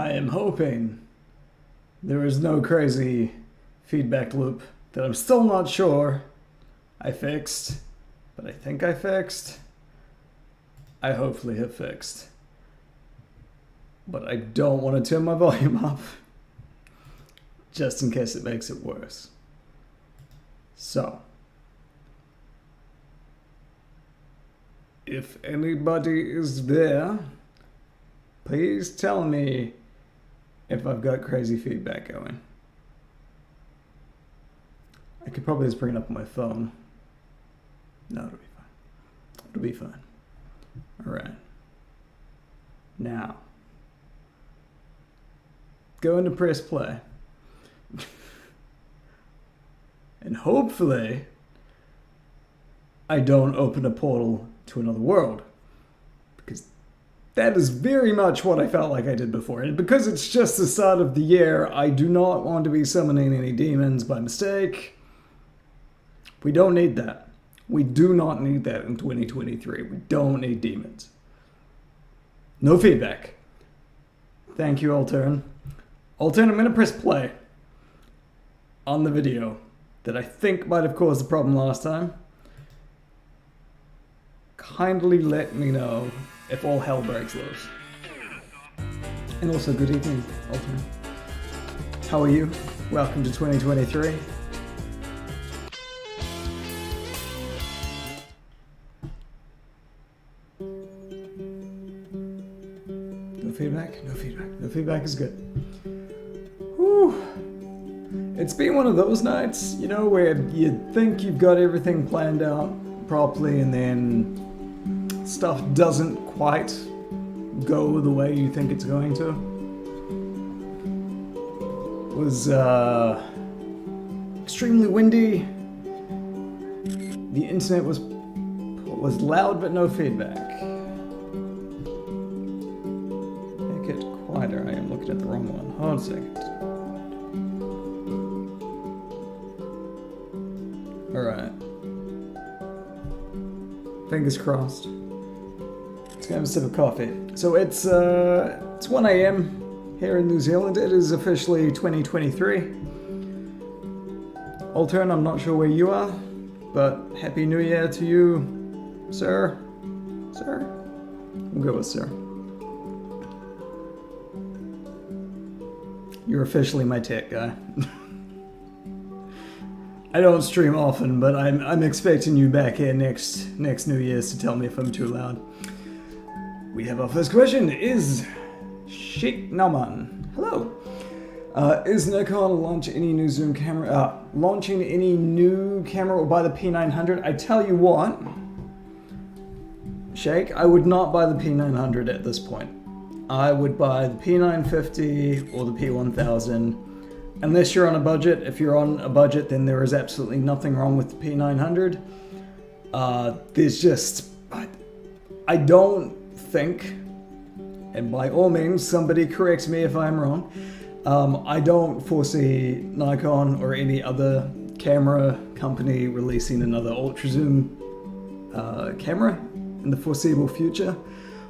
I am hoping there is no crazy feedback loop that I'm still not sure I fixed, but I think I fixed. I hopefully have fixed. But I don't want to turn my volume up, just in case it makes it worse. So, if anybody is there, please tell me if I've got crazy feedback going. I could probably just bring it up on my phone. No, it'll be fine. It'll be fine. All right. Now, going to press play. And hopefully, I don't open a portal to another world. Because that is very much what I felt like I did before. And because it's just the start of the year, I do not want to be summoning any demons by mistake. We don't need that. We do not need that in 2023. We don't need demons. No feedback. Thank you, Altern. Altern, I'm going to press play on the video that I think might have caused the problem last time. Kindly let me know if all hell breaks loose. And also, good evening, Altern. How are you? Welcome to 2023. No feedback? No feedback. No feedback is good. Whew. It's been one of those nights, you know, where you think you've got everything planned out properly and then stuff doesn't quite go the way you think it's going to. It was extremely windy. The internet was loud but no feedback. Make it quieter. I am looking at the wrong one. Hold on a second. Alright. Fingers crossed. Let's go have a sip of coffee. So it's 1 a.m. here in New Zealand. It is officially 2023. Altern, I'm not sure where you are, but Happy New Year to you, sir. Sir? We'll go with sir. You're officially my tech guy. I don't stream often, but I'm expecting you back here next New Year's to tell me if I'm too loud. We have our first question. Is Sheikh Naman. Hello. Is Nikon launching any new zoom camera? Launching any new camera or buy the P900? I tell you what, Sheikh, I would not buy the P900 at this point. I would buy the P950 or the P1000. Unless you're on a budget. If you're on a budget, then there is absolutely nothing wrong with the P900. There's just, I don't think, and by all means, somebody corrects me if I'm wrong, I don't foresee Nikon or any other camera company releasing another ultra zoom camera in the foreseeable future.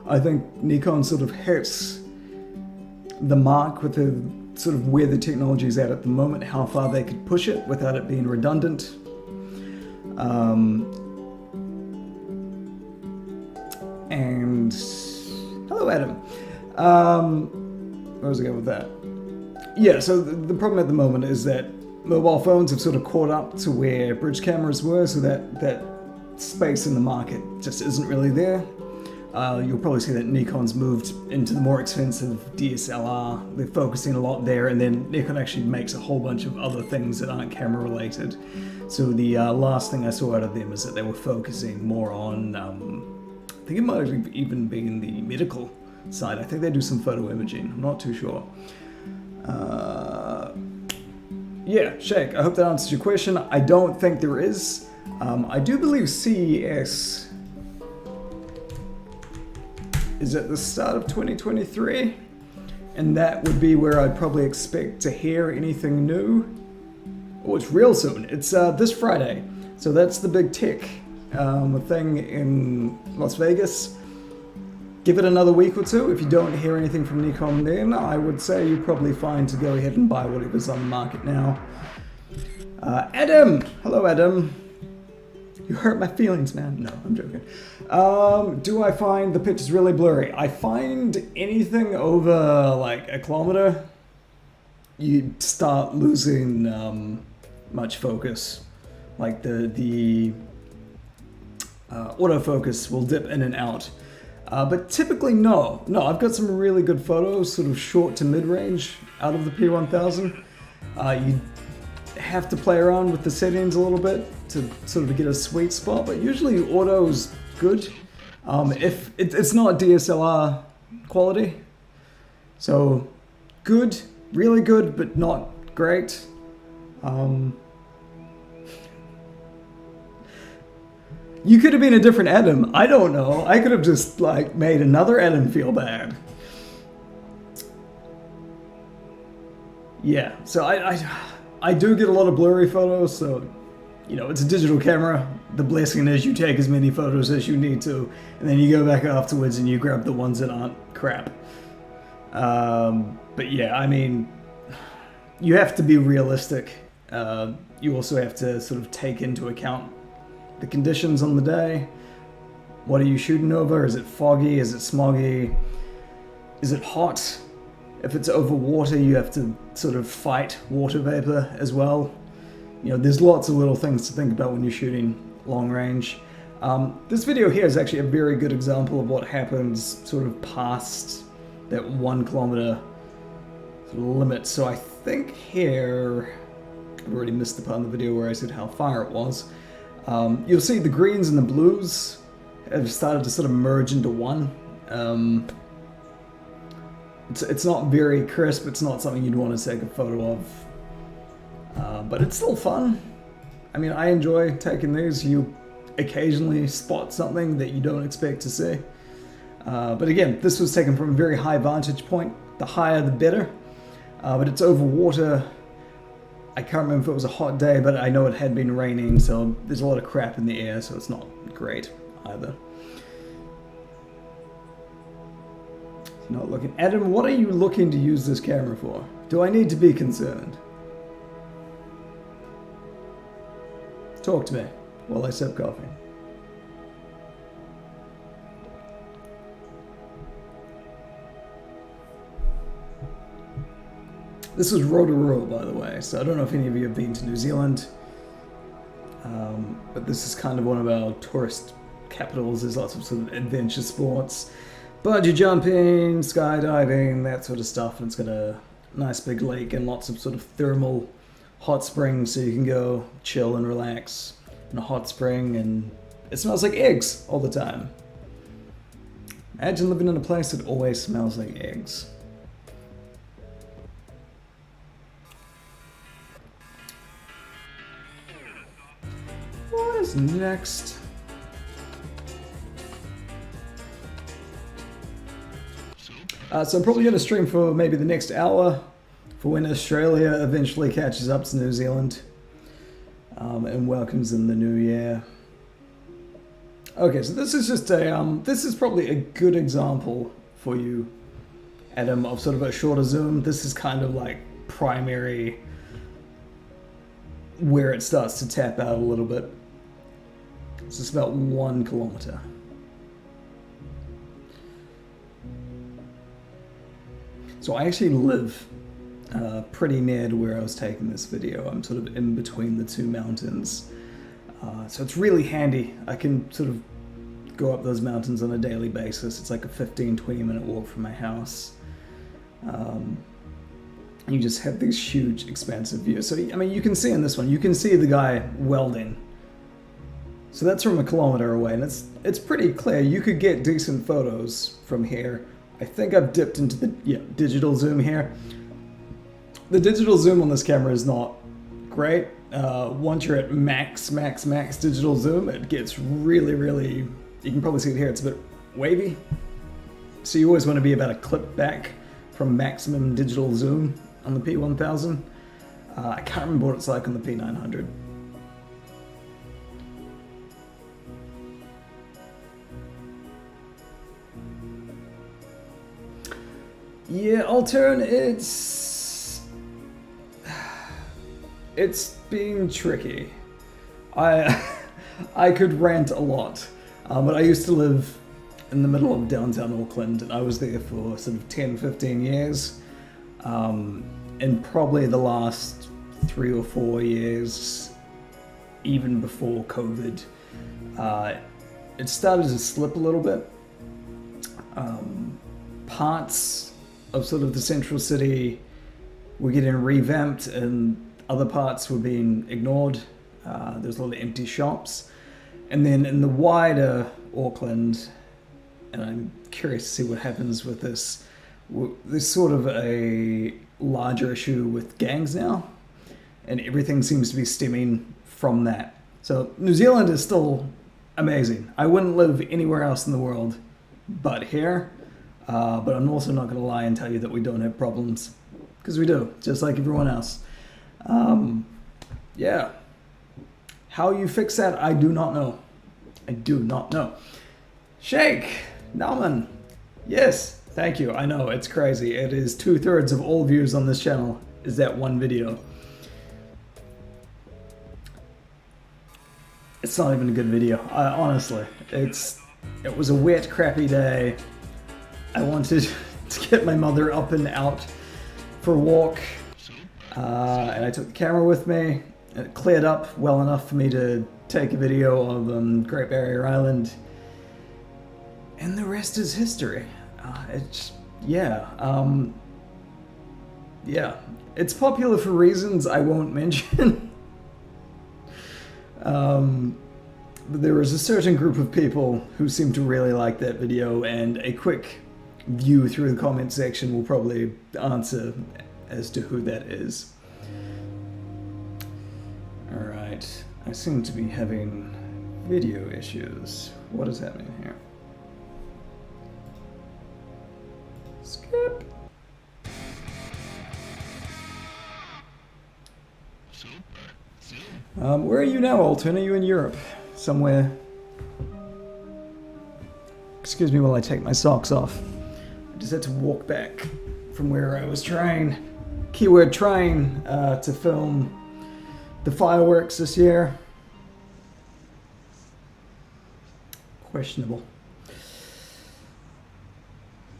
I think Nikon sort of hits the mark with the sort of where the technology is at the moment, how far they could push it without it being redundant. And hello, Adam. Where was I going with that? Yeah, so the problem at the moment is that mobile phones have sort of caught up to where bridge cameras were, so that space in the market just isn't really there. You'll probably see that Nikon's moved into the more expensive DSLR. They're focusing a lot there, and then Nikon actually makes a whole bunch of other things that aren't camera related. So the last thing I saw out of them is that they were focusing more on, I think it might have even been the medical side. I think they do some photo imaging. I'm not too sure. Yeah, Sheikh, I hope that answers your question. I don't think there is. I do believe CES is at the start of 2023, and that would be where I'd probably expect to hear anything new. Oh, it's real soon. It's this Friday, so that's the big tech thing in Las Vegas. give it another week or two. If you don't hear anything from Nikon then, I would say you're probably fine to go ahead and buy whatever's on the market now. Adam! Hello, Adam. You hurt my feelings, man. No, I'm joking. Do I find the pictures really blurry? I find anything over like a kilometer, you start losing much focus. Like the autofocus will dip in and out. But typically, no. No, I've got some really good photos, sort of short to mid-range out of the P1000. You have to play around with the settings a little bit to sort of get a sweet spot, but usually auto's good. If it's not DSLR quality, so good, really good, but not great. You could have been a different Adam. I don't know. I could have just like made another Adam feel bad. Yeah, so I do get a lot of blurry photos, so you know, it's a digital camera. The blessing is you take as many photos as you need to, and then you go back afterwards and you grab the ones that aren't crap. But yeah, I mean, you have to be realistic. You also have to sort of take into account the conditions on the day. What are you shooting over? Is it foggy? Is it smoggy? Is it hot? If it's over water, you have to sort of fight water vapor as well. You know, there's lots of little things to think about when you're shooting long range. This video here is actually a very good example of what happens sort of past that 1 kilometer limit. So I think here, I've already missed the part in the video where I said how far it was. You'll see the greens and the blues have started to sort of merge into one. It's not very crisp, it's not something you'd want to take a photo of, but it's still fun. I mean, I enjoy taking these. You occasionally spot something that you don't expect to see. But again, this was taken from a very high vantage point. The higher the better, but it's over water. I can't remember if it was a hot day, but I know it had been raining, so there's a lot of crap in the air, so it's not great either. Not looking. Adam, what are you looking to use this camera for? Do I need to be concerned? Talk to me while I sip coffee. This is Rotorua, by the way, so I don't know if any of you have been to New Zealand, but this is kind of one of our tourist capitals. There's lots of sort of adventure sports, bungee jumping, skydiving, that sort of stuff, and it's got a nice big lake and lots of sort of thermal hot springs, so you can go chill and relax in a hot spring, and it smells like eggs all the time. Imagine living in a place that always smells like eggs. What is next? So I'm probably going to stream for maybe the next hour for when Australia eventually catches up to New Zealand and welcomes in the new year. Okay, so this is just a, this is probably a good example for you, Adam, of sort of a shorter zoom. This is kind of like primary where it starts to tap out a little bit. So it's about 1 kilometer. So I actually live pretty near to where I was taking this video. I'm sort of in between the two mountains. So it's really handy. I can sort of go up those mountains on a daily basis. It's like a 15-20 minute walk from my house. You just have these huge expansive views. So I mean, you can see in this one, you can see the guy welding. So that's from 1 kilometer away, and it's pretty clear. You could get decent photos from here. I think I've dipped into the digital zoom here. The digital zoom on this camera is not great. Once you're at max digital zoom, it gets really, you can probably see it here, it's a bit wavy. So you always want to be about a clip back from maximum digital zoom on the P1000. I can't remember what it's like on the P900. Yeah, Altern, it's being tricky. I could rant a lot, but I used to live in the middle of downtown Auckland, and I was there for sort of 10, 15 years. And probably the last 3 or 4 years, even before COVID, it started to slip a little bit. Parts of sort of the central city were getting revamped and other parts were being ignored. There's a lot of empty shops. And then in the wider Auckland, and I'm curious to see what happens with this, there's sort of a larger issue with gangs now, and everything seems to be stemming from that. So New Zealand is still amazing. I wouldn't live anywhere else in the world but here, but I'm also not going to lie and tell you that we don't have problems, because we do, just like everyone else. Yeah. How you fix that, I do not know. I do not know. Shake, Nauman, yes, thank you. I know, it's crazy. It is 2/3 of all views on this channel is that one video. It's not even a good video, honestly. It was a wet, crappy day. I wanted to get my mother up and out for a walk, and I took the camera with me. It cleared up well enough for me to take a video of Great Barrier Island, and the rest is history. Yeah, it's popular for reasons I won't mention. But there is a certain group of people who seem to really like that video, and a quick view through the comment section will probably answer as to who that is. Alright, I seem to be having video issues. What is happening here? Skip. Where are you now, Alton? Are you in Europe? Somewhere? Excuse me while I take my socks off. I just had to walk back from where I was trying, keyword trying, to film the fireworks this year. Questionable.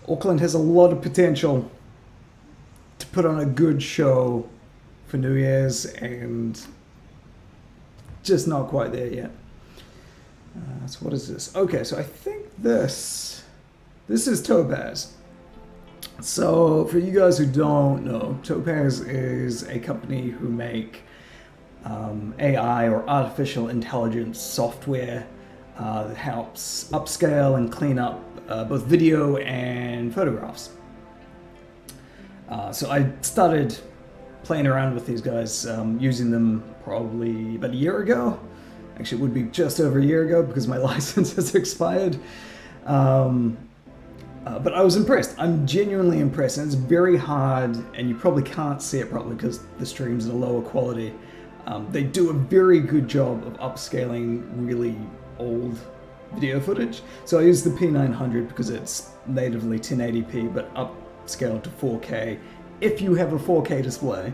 Auckland has a lot of potential to put on a good show for New Year's, and just not quite there yet. So what is this? Okay, so I think this is Topaz. So for you guys who don't know, Topaz is a company who make AI or artificial intelligence software that helps upscale and clean up both video and photographs. So I started playing around with these guys, using them probably about a year ago. Actually, it would be just over a year ago because my license has expired. But I was impressed. I'm genuinely impressed, and it's very hard, and you probably can't see it probably because the stream's in a lower quality. They do a very good job of upscaling really old video footage. So I use the P900 because it's natively 1080p, but upscaled to 4K. If you have a 4K display,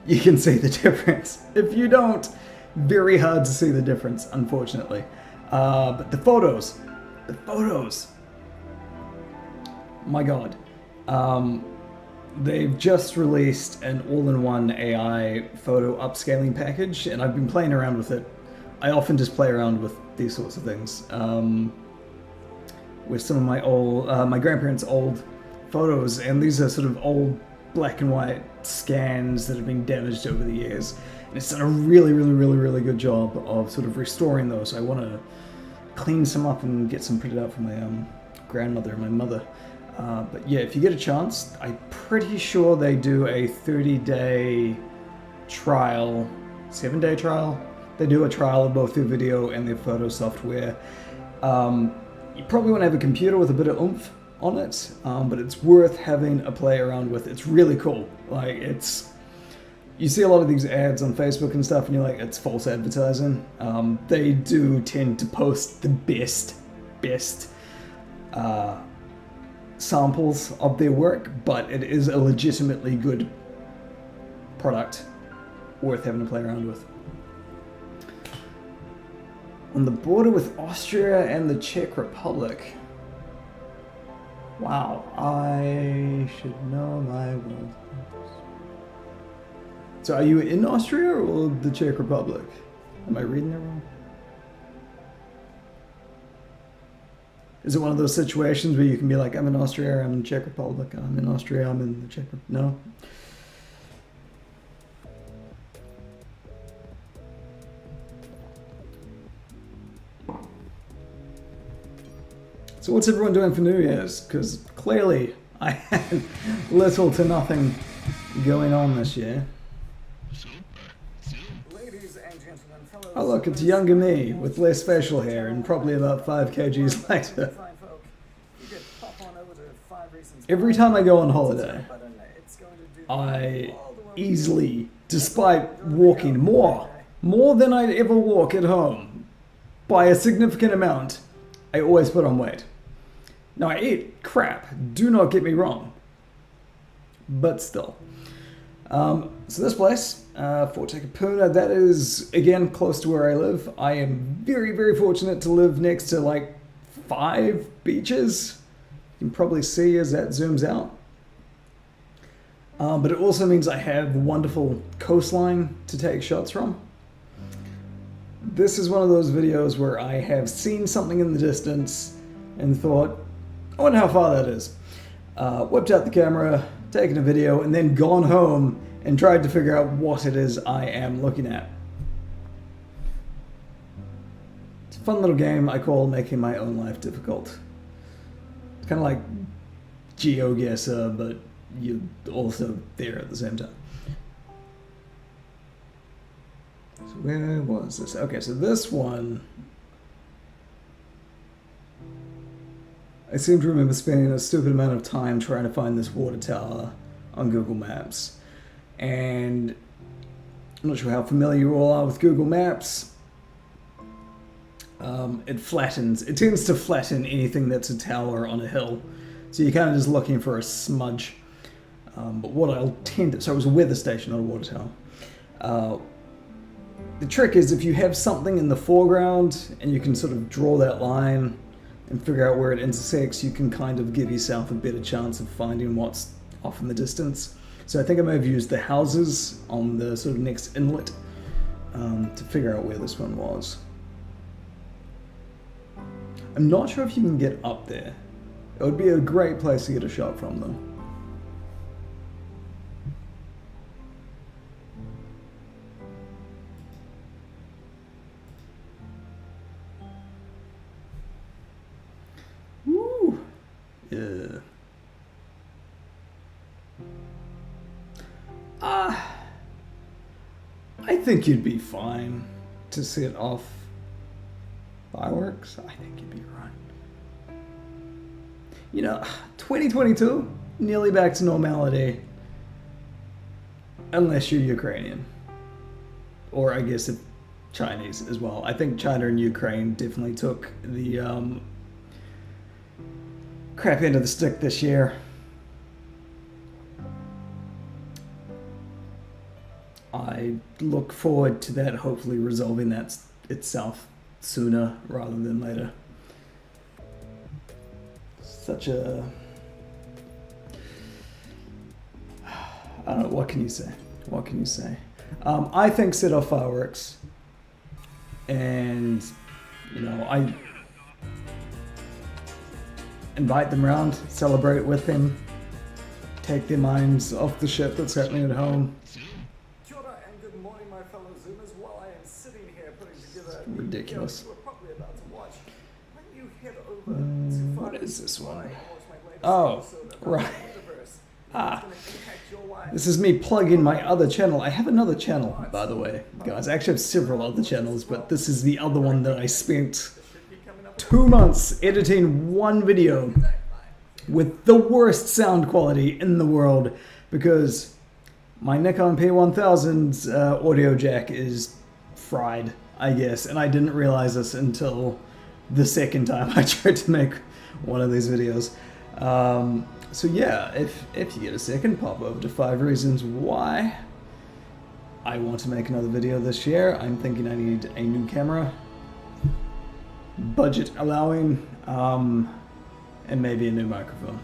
you can see the difference. If you don't, very hard to see the difference, unfortunately. But the photos, my God. They've just released an all-in-one AI photo upscaling package, and I've been playing around with it. I often just play around with these sorts of things. With some of my old, my grandparents' old photos, and these are sort of old black and white scans that have been damaged over the years. And it's done a really good job of sort of restoring those. So I want to clean some up and get some printed out for my grandmother and my mother. But yeah, if you get a chance, I'm pretty sure they do a 30-day trial, 7-day trial. They do a trial of both their video and their photo software. You probably want to have a computer with a bit of oomph on it, but it's worth having a play around with. It's really cool. Like, you see a lot of these ads on Facebook and stuff, and you're like, it's false advertising. They do tend to post the best samples of their work, but it is a legitimately good product worth having to play around with. On the border with Austria and the Czech Republic. Wow, I should know my world. So are you in Austria or the Czech Republic? Am I reading it wrong? Is it one of those situations where you can be like, I'm in Austria, I'm in the Czech Republic, I'm in Austria, I'm in the Czech Republic? No? So what's everyone doing for New Year's? Because clearly I had little to nothing going on this year. Oh look, it's younger me with less facial hair and probably about 5 kgs lighter. Every time I go on holiday, I easily, despite walking more than I'd ever walk at home, by a significant amount, I always put on weight. Now I eat crap, do not get me wrong, but still. So this place, Fort Takapuna, that is, again, close to where I live. I am very, very fortunate to live next to like 5 beaches. You can probably see as that zooms out. But it also means I have wonderful coastline to take shots from. This is one of those videos where I have seen something in the distance and thought, I wonder how far that is. Whipped out the camera, taken a video, and then gone home and tried to figure out what it is I am looking at. It's a fun little game I call making my own life difficult. It's kind of like GeoGuessr, but you're also there at the same time. So where was this? Okay, so this one, I seem to remember spending a stupid amount of time trying to find this water tower on Google Maps. And I'm not sure how familiar you all are with Google Maps. It tends to flatten anything that's a tower on a hill. So you're kind of just looking for a smudge. But what I'll tend to, so it was a weather station, not a water tower. The trick is if you have something in the foreground and you can sort of draw that line and figure out where it intersects, you can kind of give yourself a better chance of finding what's off in the distance. So I think I may have used the houses on the sort of next inlet to figure out where this one was. I'm not sure if you can get up there. It would be a great place to get a shot from though. Woo! Yeah. I think you'd be fine to set off fireworks. I think you'd be right. You know, 2022, nearly back to normality. Unless you're Ukrainian. Or I guess if Chinese as well. I think China and Ukraine definitely took the crap end of the stick this year. I look forward to that hopefully resolving that itself sooner rather than later. Such a... I don't know, what can you say? What can you say? I think set off fireworks and, you know, I invite them around, celebrate with them, take their minds off the shit that's happening at home. Ridiculous. What is this one? Oh, right. This is me plugging my other channel. I have another channel, by the way, guys. I actually have several other channels, but this is the other one that I spent 2 months editing one video with the worst sound quality in the world because my Nikon P1000's audio jack is fried, I guess, and I didn't realize this until the second time I tried to make one of these videos. So yeah, if you get a second, pop over to 5 reasons why I want to make another video this year. I'm thinking I need a new camera, budget allowing, and maybe a new microphone.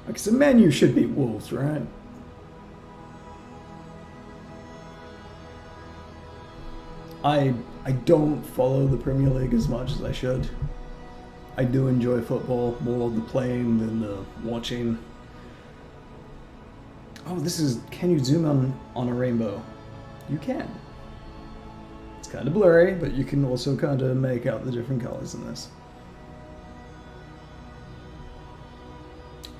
Like, so menu should beat wolves, right? I don't follow the Premier League as much as I should. I do enjoy football, more the playing than the watching. Oh, this is, can you zoom on a rainbow? You can. It's kind of blurry, but you can also kind of make out the different colors in this.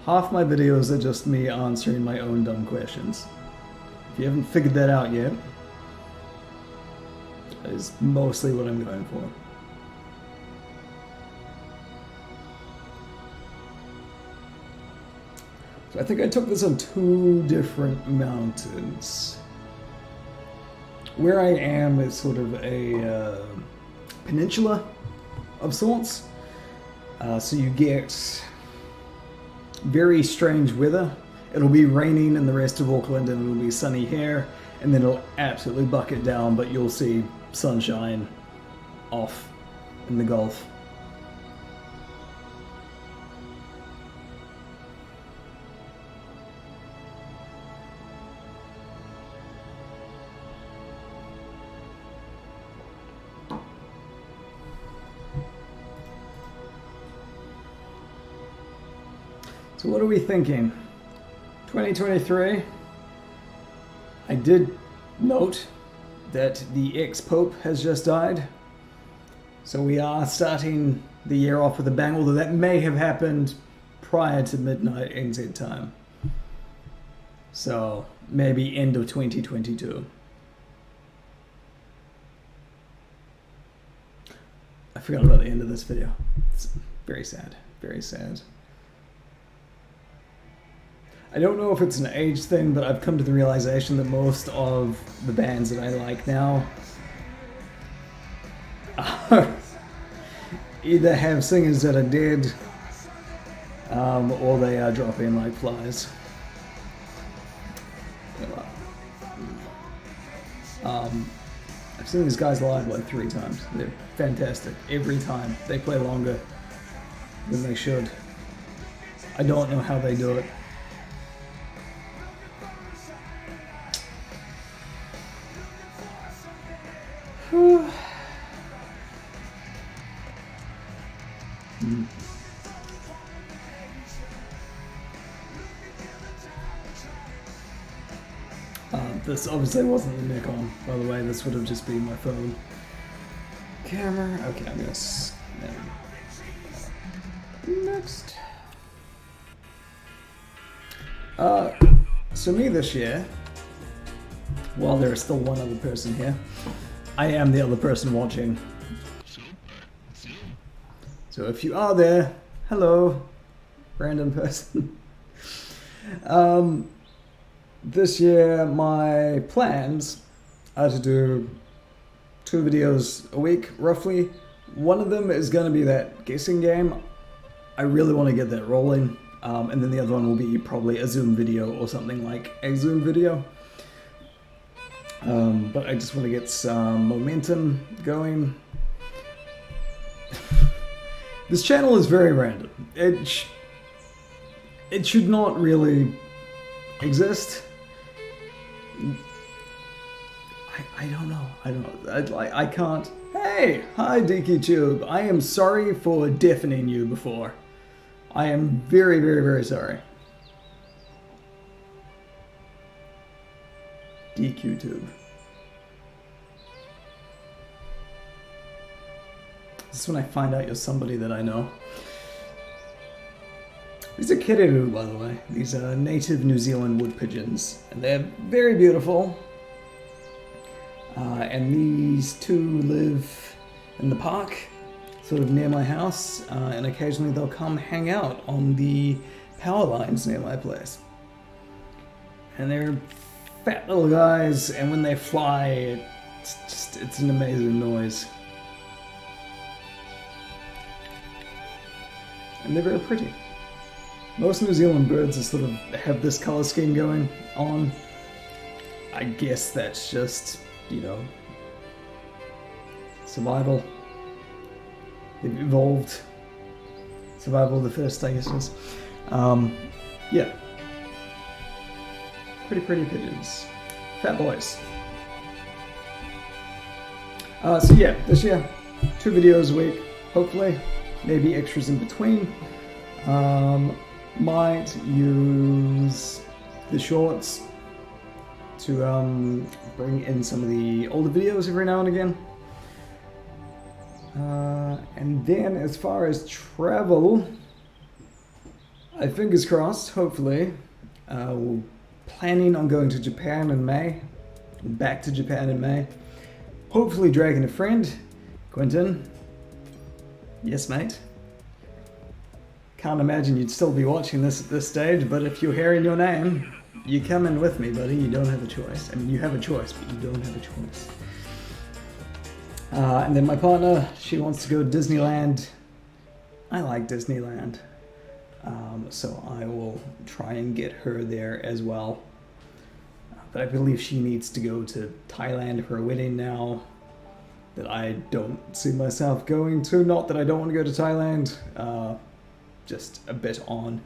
Half my videos are just me answering my own dumb questions. If you haven't figured that out yet, that is mostly what I'm going for. So I think I took this on 2 different mountains. Where I am is sort of a peninsula of sorts. So you get very strange weather. It'll be raining in the rest of Auckland and it'll be sunny here, and then it'll absolutely bucket down, but you'll see sunshine off in the Gulf. So what are we thinking? 2023, I did note that the ex-Pope has just died. So we are starting the year off with a bang, although that may have happened prior to midnight NZ time. So maybe end of 2022. I forgot about the end of this video. It's very sad, very sad. I don't know if it's an age thing, but I've come to the realization that most of the bands that I like now either have singers that are dead, or they are dropping like flies. I've seen these guys live like 3 times. They're fantastic every time. They play longer than they should. I don't know how they do it. This obviously wasn't the Nikon, by the way. This would have just been my phone camera. Okay, I'm gonna next. So me this year, while there is still one other person here, I am the other person watching. So if you are there, hello, random person. This year, my plans are to do 2 videos a week, roughly. One of them is going to be that guessing game. I really want to get that rolling. And then the other one will be probably a Zoom video or something like a Zoom video. But I just want to get some momentum going. This channel is very random. It should not really exist. I don't know. I can't. Hey, hi DKTube. I am sorry for deafening you before. I am very, very, very sorry. DQTube. This is when I find out you're somebody that I know. These are kiriru, by the way. These are native New Zealand wood pigeons. And they're very beautiful. And these 2 live in the park, sort of near my house. And occasionally they'll come hang out on the power lines near my place. And they're fat little guys, and when they fly, it's an amazing noise. and they're very pretty. Most New Zealand birds are sort of have this color scheme going on. I guess that's just, you know, survival. They've evolved. Survival of the fittest, I guess it is. Yeah. Pretty pigeons. Fat boys. So yeah, this year, 2 videos a week, hopefully. Maybe extras in between. Might use the shorts to bring in some of the older videos every now and again. And then as far as travel, I fingers crossed, hopefully, we're planning on going to Japan in May, back to Japan in May. Hopefully dragging a friend, Quentin. Yes, mate. Can't imagine you'd still be watching this at this stage, but if you're hearing your name, you come in with me, buddy. You don't have a choice. I mean, you have a choice, but you don't have a choice. And then my partner, she wants to go to Disneyland. I like Disneyland. So I will try and get her there as well. But I believe she needs to go to Thailand for a wedding now that I don't see myself going to. Not that I don't want to go to Thailand. Just a bit on.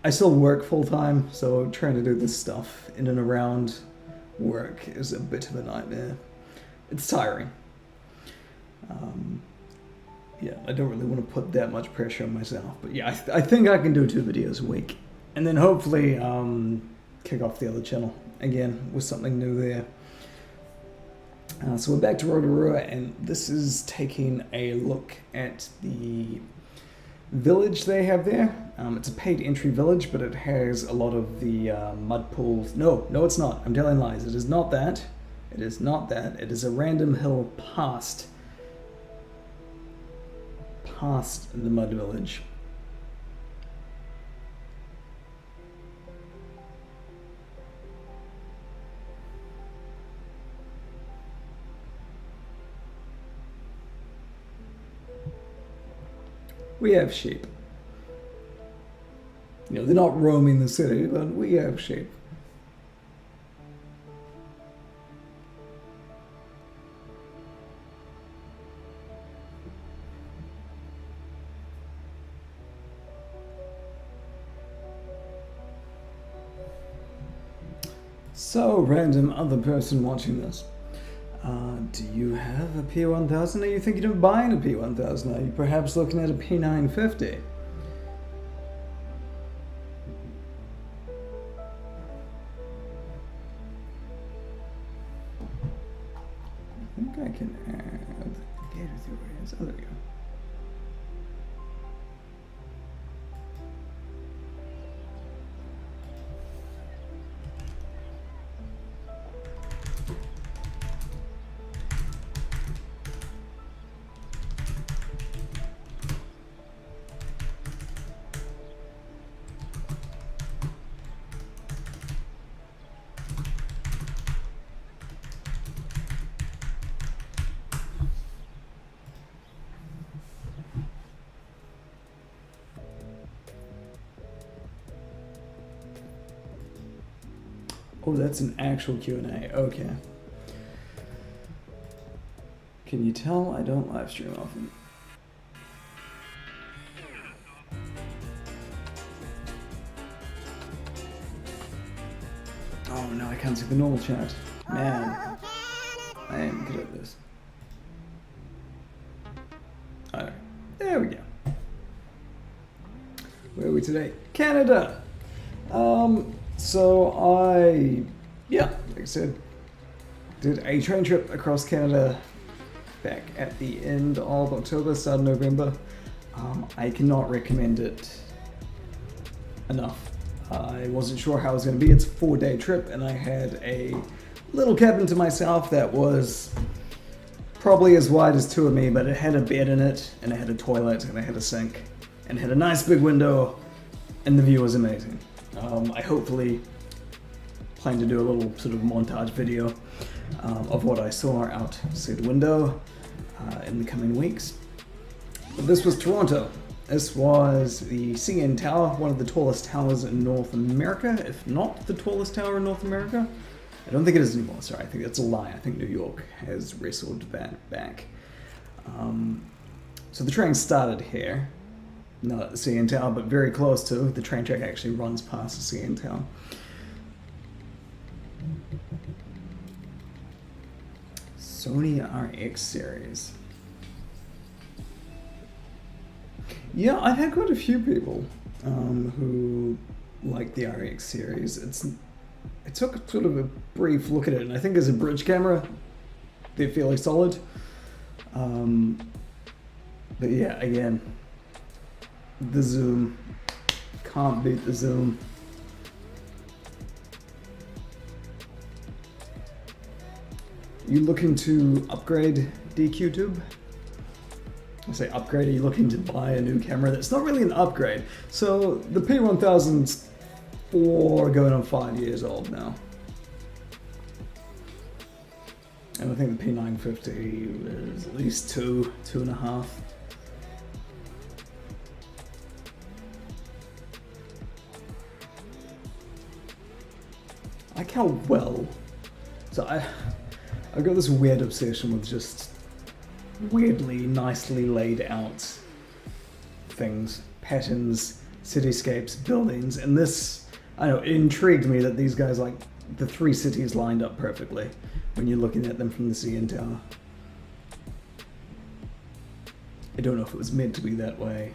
I still work full-time, so trying to do this stuff in and around work is a bit of a nightmare. It's tiring. Yeah, I don't really want to put that much pressure on myself, but yeah, I think I can do 2 videos a week, and then hopefully kick off the other channel again with something new there. So we're back to Rotorua, and this is taking a look at the village they have there. It's a paid entry village, but it has a lot of the mud pools. No, it's not. I'm telling lies. It is not that. It is not that. It is a random hill past the mud village. We have sheep. You know, they're not roaming the city, but we have sheep. So, random other person watching this. Do you have a P1000? Are you thinking of buying a P1000? Are you perhaps looking at a P950? I think I can add data theories. Oh, there we go. Oh, that's an actual Q&A. Okay. Can you tell I don't live stream often? Oh no, I can't see the normal chat. Man, I am good at this. Alright, there we go. Where are we today? Canada! So like I said, did a train trip across Canada back at the end of October, start of November. I cannot recommend it enough. I wasn't sure how it was going to be. It's a 4-day trip, and I had a little cabin to myself that was probably as wide as 2 of me, but it had a bed in it, and it had a toilet, and it had a sink, and it had a nice big window, and the view was amazing. I hopefully plan to do a little sort of montage video of what I saw out through the window in the coming weeks. But this was Toronto, This was the CN Tower, one of the tallest towers in North America, if not the tallest tower in North America. I don't think it is anymore, sorry, I think that's a lie. I think New York has wrestled that back. So the train started here, not at the CN Tower, but very close to. The train track actually runs past the CN Tower. Sony RX series. Yeah, I've had quite a few people who like the RX series. I took sort of a brief look at it, and I think as a bridge camera, they're fairly solid. But yeah, again, the zoom, can't beat the zoom. You looking to upgrade DQ tube? I say upgrade, are you looking to buy a new camera? That's not really an upgrade. So the P1000's 4 going on 5 years old now. And I think the P950 is at least 2.5. I like how well. So I've got this weird obsession with just weirdly, nicely laid out things, patterns, cityscapes, buildings, and this, I don't know, it intrigued me that these guys, like, the 3 cities lined up perfectly when you're looking at them from the CN Tower. I don't know if it was meant to be that way.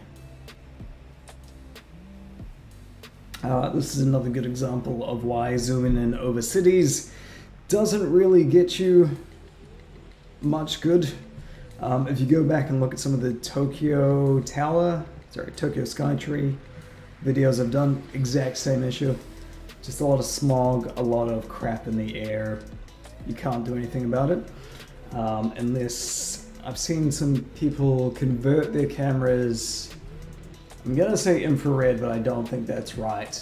This is another good example of why zooming in over cities doesn't really get you much good. If you go back and look at some of the Tokyo Skytree videos I've done, exact same issue. Just a lot of smog, a lot of crap in the air. You can't do anything about it. And this, I've seen some people convert their cameras, I'm gonna say infrared, but I don't think that's right.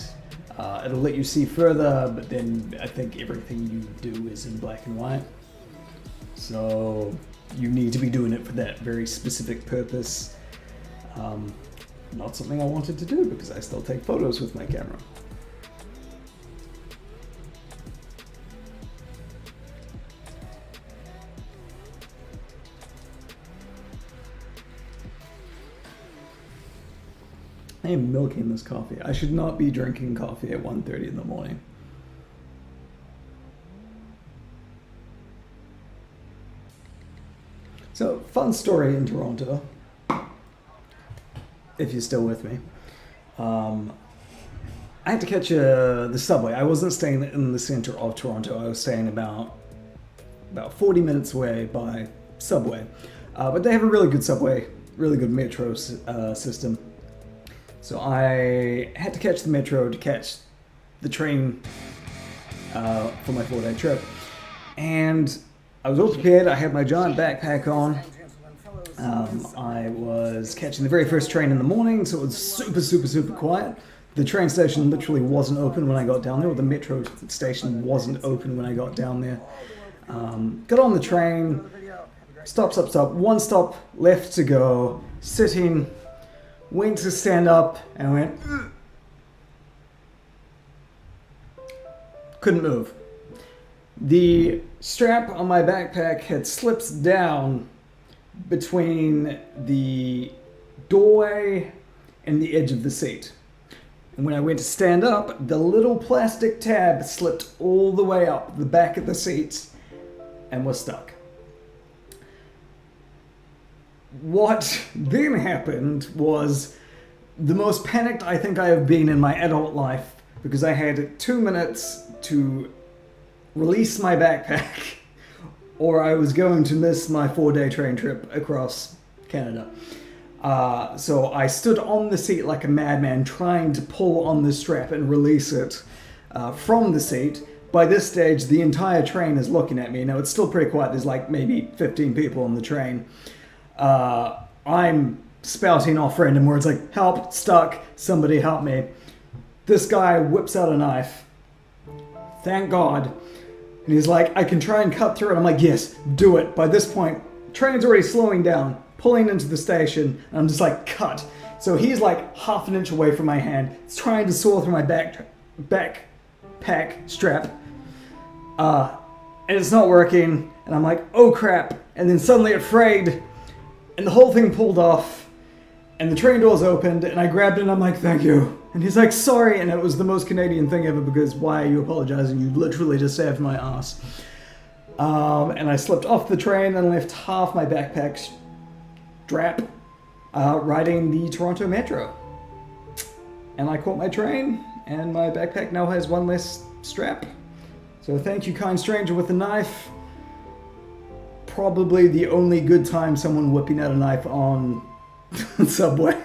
It'll let you see further, but then I think everything you do is in black and white. So you need to be doing it for that very specific purpose. Not something I wanted to do because I still take photos with my camera. I am milking this coffee. I should not be drinking coffee at 1:30 in the morning. So, fun story in Toronto, if you're still with me. I had to catch the subway. I wasn't staying in the center of Toronto. I was staying about 40 minutes away by subway. But they have a really good subway, really good metro system. So I had to catch the metro to catch the train for my 4-day trip. And I was all prepared. I had my giant backpack on. I was catching the very first train in the morning, so it was super quiet. The train station literally wasn't open when I got down there, or the metro station wasn't open when I got down there. Got on the train, stop, one stop left to go, sitting, went to stand up, and went, ugh. Couldn't move. The strap on my backpack had slipped down between the doorway and the edge of the seat. And when I went to stand up, the little plastic tab slipped all the way up the back of the seat and was stuck. What then happened was the most panicked I think I have been in my adult life, because I had 2 minutes to release my backpack or I was going to miss my 4-day train trip across Canada. So I stood on the seat like a madman trying to pull on the strap and release it from the seat. By this stage, the entire train is looking at me. Now, it's still pretty quiet. There's like maybe 15 people on the train. I'm spouting off random words like, help, stuck, somebody help me. This guy whips out a knife. Thank God. And he's like, I can try and cut through it. I'm like, yes, do it. By this point, train's already slowing down, pulling into the station, and I'm just like, cut. So he's like half an inch away from my hand. It's trying to saw through my backpack strap. And it's not working. And I'm like, oh crap. And then suddenly it frayed. And the whole thing pulled off. And the train doors opened. And I grabbed it and I'm like, thank you. And he's like, sorry. And it was the most Canadian thing ever because why are you apologizing? You literally just saved my ass. And I slipped off the train and left half my backpack strap riding the Toronto Metro. And I caught my train, and my backpack now has one less strap. So thank you, kind stranger with a knife. Probably the only good time someone whipping out a knife on the subway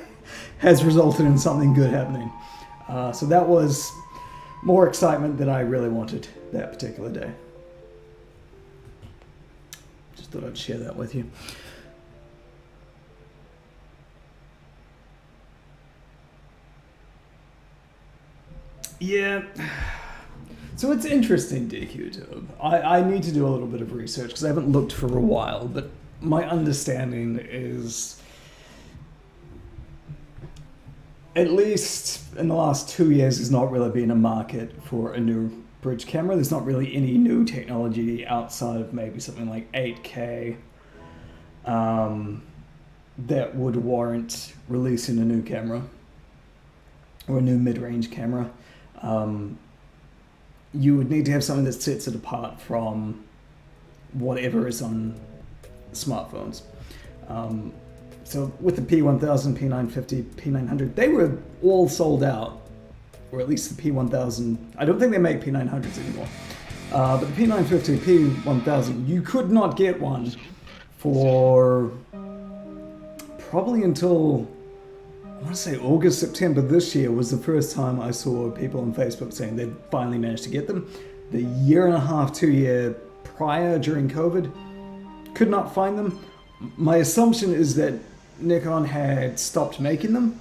has resulted in something good happening. So that was more excitement than I really wanted that particular day. Just thought I'd share that with you. Yeah, so it's interesting, DQTube. I need to do a little bit of research because I haven't looked for a while, but my understanding is, at least in the last 2 years, there's not really been a market for a new bridge camera. There's not really any new technology outside of maybe something like 8K that would warrant releasing a new camera or a new mid-range camera. You would need to have something that sets it apart from whatever is on smartphones. So with the P1000, P950, P900, they were all sold out, or at least the P1000. I don't think they make P900s anymore. But the P950, P1000, you could not get one for probably until, I want to say August, September this year was the first time I saw people on Facebook saying they'd finally managed to get them. The year and a half, 2 year prior during COVID, could not find them. My assumption is that Nikon had stopped making them.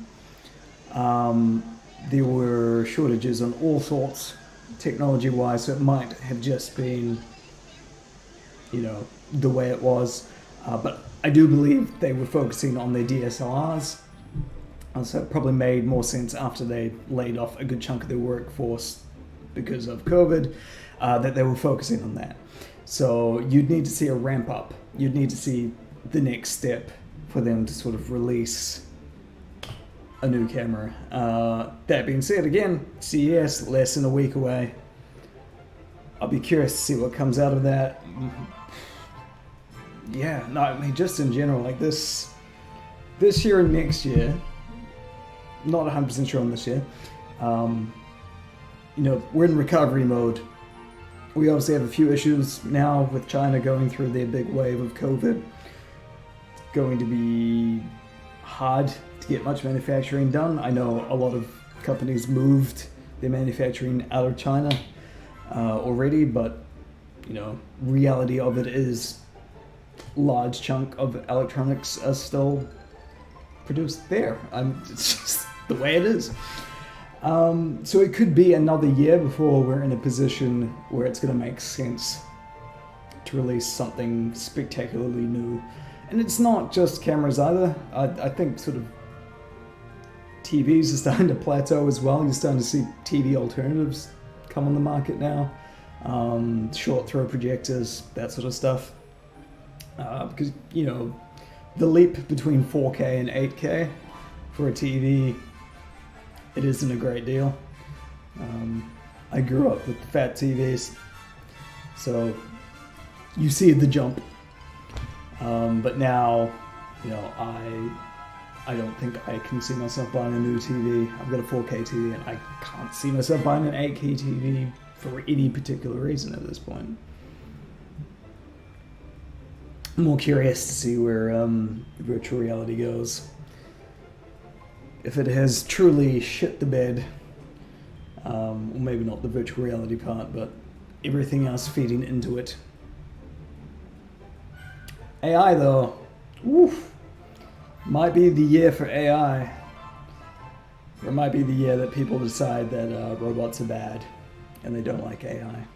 There were shortages on all sorts, technology-wise, so it might have just been, the way it was. But I do believe they were focusing on their DSLRs. So it probably made more sense after they laid off a good chunk of their workforce because of COVID, that they were focusing on that. So you'd need to see a ramp up. You'd need to see the next step for them to sort of release a new camera. That being said, again, CES, less than a week away. I'll be curious to see what comes out of that. Yeah, no, I mean, just in general, like this year and next year, not 100% sure on this year. We're in recovery mode. We obviously have a few issues now with China going through their big wave of COVID. It's going to be hard to get much manufacturing done. I know a lot of companies moved their manufacturing out of China already, but reality of it is large chunk of electronics are still produced there. It's just the way it is. So it could be another year before we're in a position where it's going to make sense to release something spectacularly new. And it's not just cameras either. I think sort of TVs are starting to plateau as well. You're starting to see TV alternatives come on the market now. Short throw projectors, that sort of stuff. Because, the leap between 4K and 8K for a TV, it isn't a great deal. I grew up with fat TVs, so you see the jump. But now, I don't think I can see myself buying a new TV. I've got a 4K TV, and I can't see myself buying an 8K TV for any particular reason at this point. I'm more curious to see where virtual reality goes. If it has truly shit the bed, or maybe not the virtual reality part, but everything else feeding into it. AI though, oof, might be the year for AI. Or it might be the year that people decide that robots are bad and they don't like AI.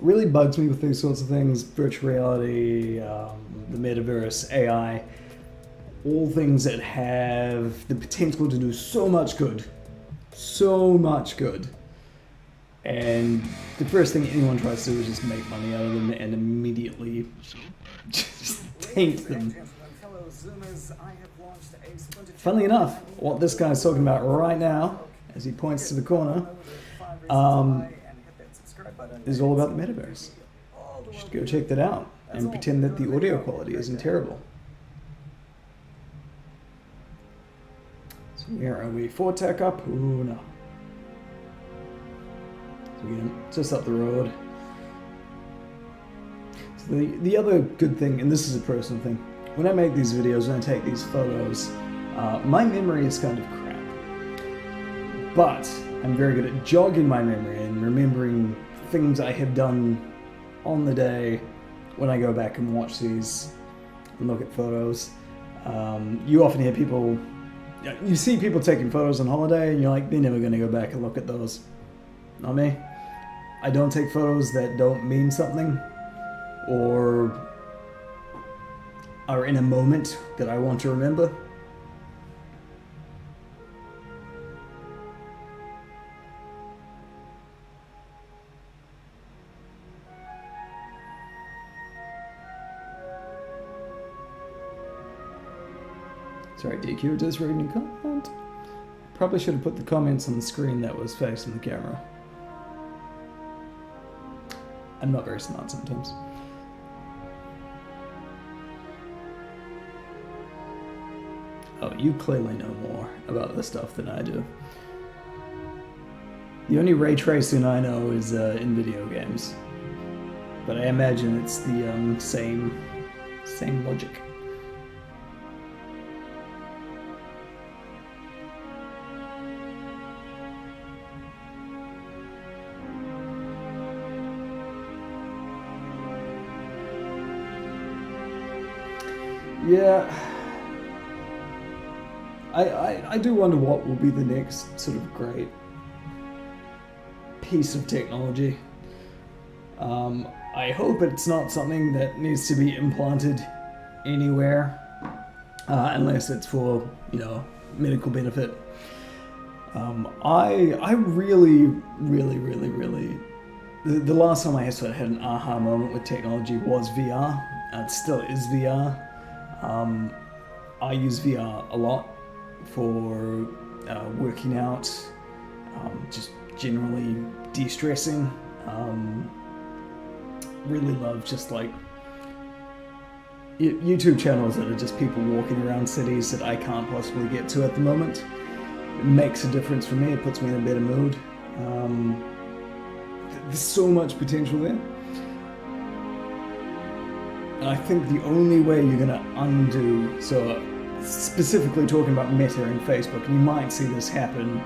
Really bugs me with these sorts of things, virtual reality, the metaverse, AI. all things that have the potential to do so much good. So much good. And the first thing anyone tries to do is just make money out of them and immediately just taint them. Funnily enough, what this guy's talking about right now, as he points to the corner, is all about the metaverse. You should go check that out and pretend that the audio quality isn't terrible. So where are we? 4 tech up? Ooh, no. So we're just up the road. So the other good thing, and this is a personal thing, when I make these videos, when I take these photos, my memory is kind of crap. But I'm very good at jogging my memory and remembering things I have done on the day when I go back and watch these and look at photos. You often hear people, you see people taking photos on holiday and you're like, they're never going to go back and look at those. Not me. I don't take photos that don't mean something or are in a moment that I want to remember. Sorry, DQ, just reading a comment. Probably should have put the comments on the screen that was facing the camera. I'm not very smart sometimes. Oh, you clearly know more about this stuff than I do. The only ray tracing I know is in video games. But I imagine it's the same logic. Yeah, I do wonder what will be the next sort of great piece of technology. I hope it's not something that needs to be implanted anywhere, unless it's for, you know, medical benefit. I really, the last time I sort of had an aha moment with technology was VR. It still is VR. I use VR a lot for working out, just generally de-stressing. Really love just like YouTube channels that are just people walking around cities that I can't possibly get to at the moment. It makes a difference for me, it puts me in a better mood. There's so much potential there. And I think the only way you're going to undo, so specifically talking about Meta and Facebook, and you might see this happen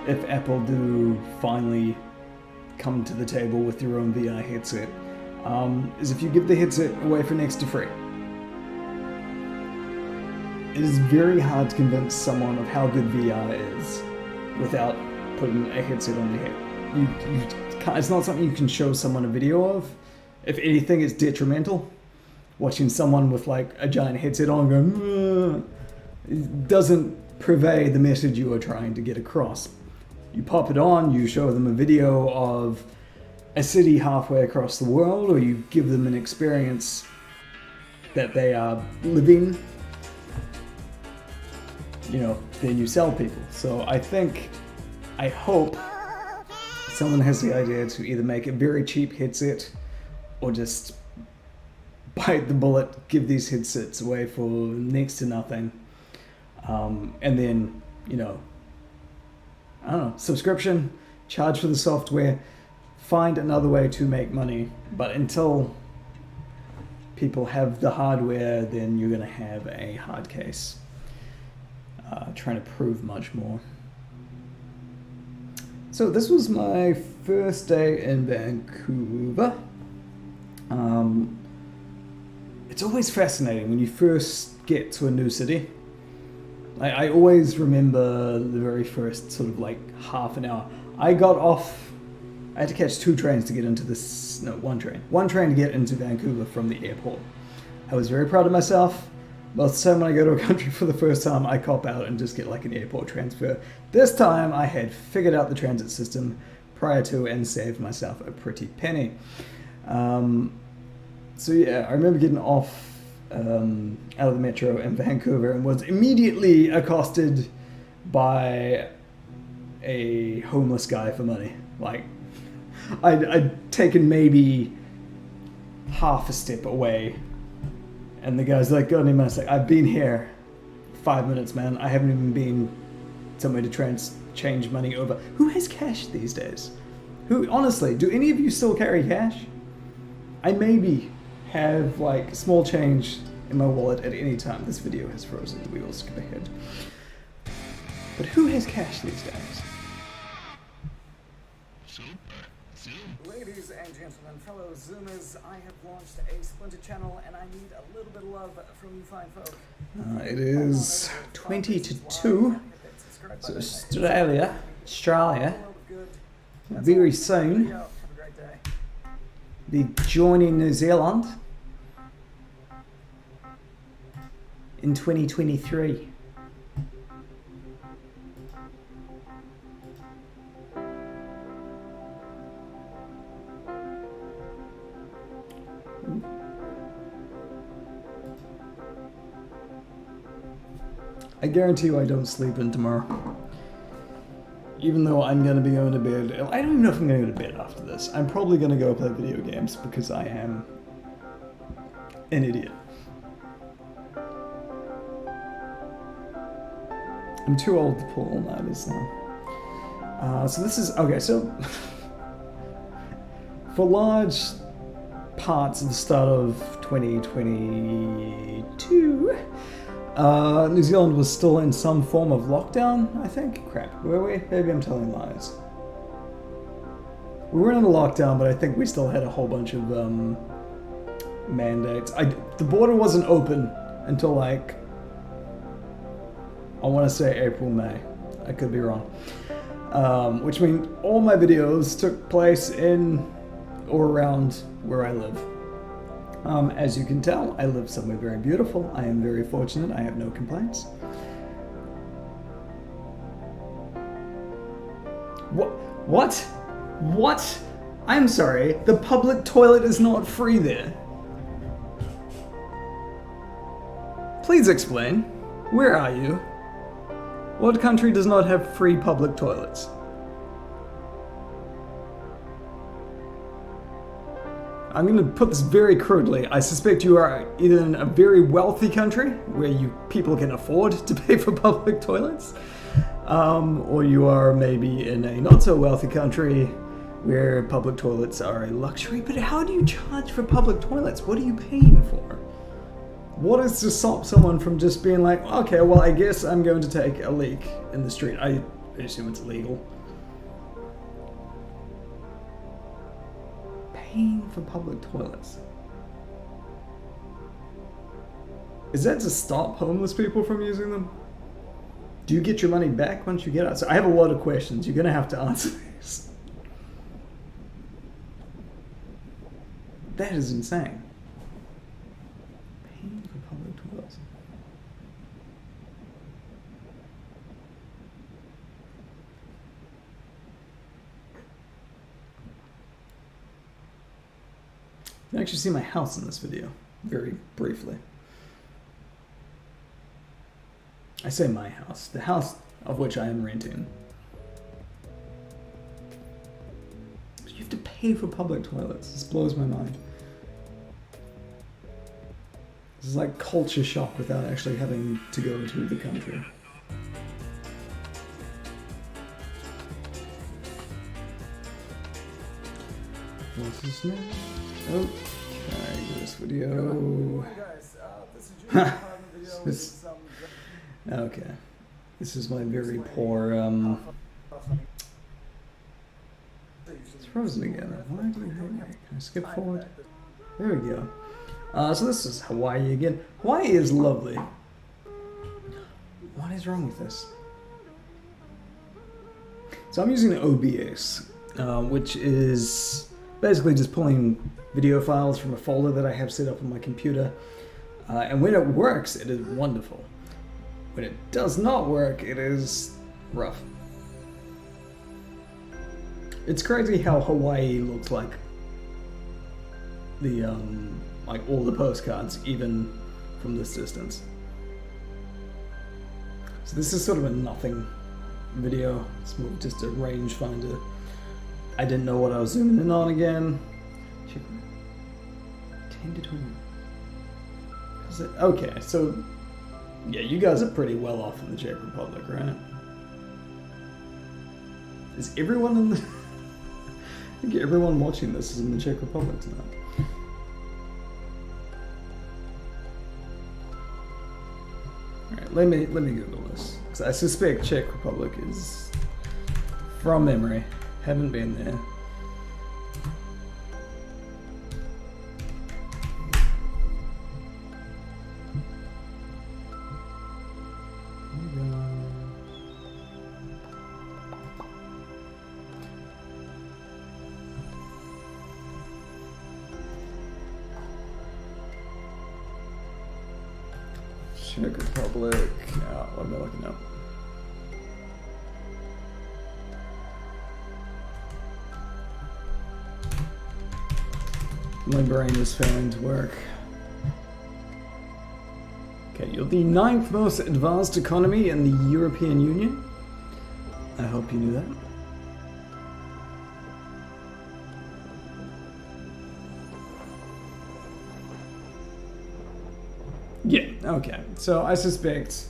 if Apple do finally come to the table with their own VR headset, is if you give the headset away for next to free. It is very hard to convince someone of how good VR is without putting a headset on their head. It's not something you can show someone a video of. If anything, it's detrimental. Watching someone with like a giant headset on going, it doesn't purvey the message you are trying to get across. You pop it on, you show them a video of a city halfway across the world, or you give them an experience that they are living, you know, then you sell people. So I hope someone has the idea to either make a very cheap headset or just bite the bullet, give these headsets away for next to nothing, and then, you know, I don't know, subscription, charge for the software, find another way to make money. But until people have the hardware, then you're going to have a hard case trying to prove much more. So this was my first day in Vancouver. It's always fascinating when you first get to a new city. I always remember the very first sort of like half an hour. I had to catch 2 trains to get into one train to get into Vancouver from the airport. I was very proud of myself. Most of the time when I go to a country for the first time, I cop out and just get like an airport transfer. This time I had figured out the transit system prior to and saved myself a pretty penny. So yeah, I remember getting off out of the metro in Vancouver and was immediately accosted by a homeless guy for money. Like, I'd taken maybe half a step away, and the guy's like, got any money? Like, I've been here 5 minutes, man. I haven't even been somewhere to change money over. Who has cash these days? Who, honestly, do any of you still carry cash? I maybe have like small change in my wallet at any time. This video has frozen. We will skip ahead. But who has cash these days? Ladies and gentlemen, fellow Zoomers, I have launched a splinter channel and I need a little bit of love from you fine folk. It is 20 to 2. So Australia, very soon be joining New Zealand in 2023. I guarantee you I don't sleep in tomorrow. Even though I'm going to be going to bed. I don't even know if I'm going to go to bed after this. I'm probably going to go play video games because I am an idiot. I'm too old to pull all-nighters now. So this is... Okay, so... for large parts of the start of 2022... New Zealand was still in some form of lockdown, I think. Crap, were we? Maybe I'm telling lies. We weren't in a lockdown, but I think we still had a whole bunch of mandates. The border wasn't open until like, I want to say April, May. I could be wrong. Which means all my videos took place in or around where I live. As you can tell, I live somewhere very beautiful. I am very fortunate. I have no complaints. What? What? I'm sorry. The public toilet is not free there. Please explain. Where are you? What country does not have free public toilets? I'm going to put this very crudely. I suspect you are either in a very wealthy country where people can afford to pay for public toilets, or you are maybe in a not so wealthy country where public toilets are a luxury. But how do you charge for public toilets? What are you paying for? What is to stop someone from just being like, okay, well, I guess I'm going to take a leak in the street. I assume it's illegal. Paying for public toilets. Is that to stop homeless people from using them? Do you get your money back once you get out? So I have a lot of questions. You're going to have to answer these. That is insane. Paying for public toilets. You can actually see my house in this video, very briefly. I say my house, the house of which I am renting. But you have to pay for public toilets. This blows my mind. This is like culture shock without actually having to go to the country. What's this name? Oh, can I do this video? Okay. This is my very poor, It's frozen again. Why do you hate me? Can I skip forward? There we go. So this is Hawaii again. Hawaii is lovely. What is wrong with this? So I'm using OBS, which is basically just pulling video files from a folder that I have set up on my computer. And when it works, it is wonderful. When it does not work, it is rough. It's crazy how Hawaii looks like the like all the postcards, even from this distance. So this is sort of a nothing video. It's more just a rangefinder. I didn't know what I was zooming in on again. 10 to 20. Okay, so yeah, you guys are pretty well off in the Czech Republic, right? Is everyone in the... I think everyone watching this is in the Czech Republic tonight. Alright, let me Google this. Because I suspect Czech Republic is, from memory, haven't been there. Czech Republic, what am I looking up? My brain is failing to work. Okay, you're the 9th most advanced economy in the European Union. I hope you knew that. Yeah, okay. So I suspect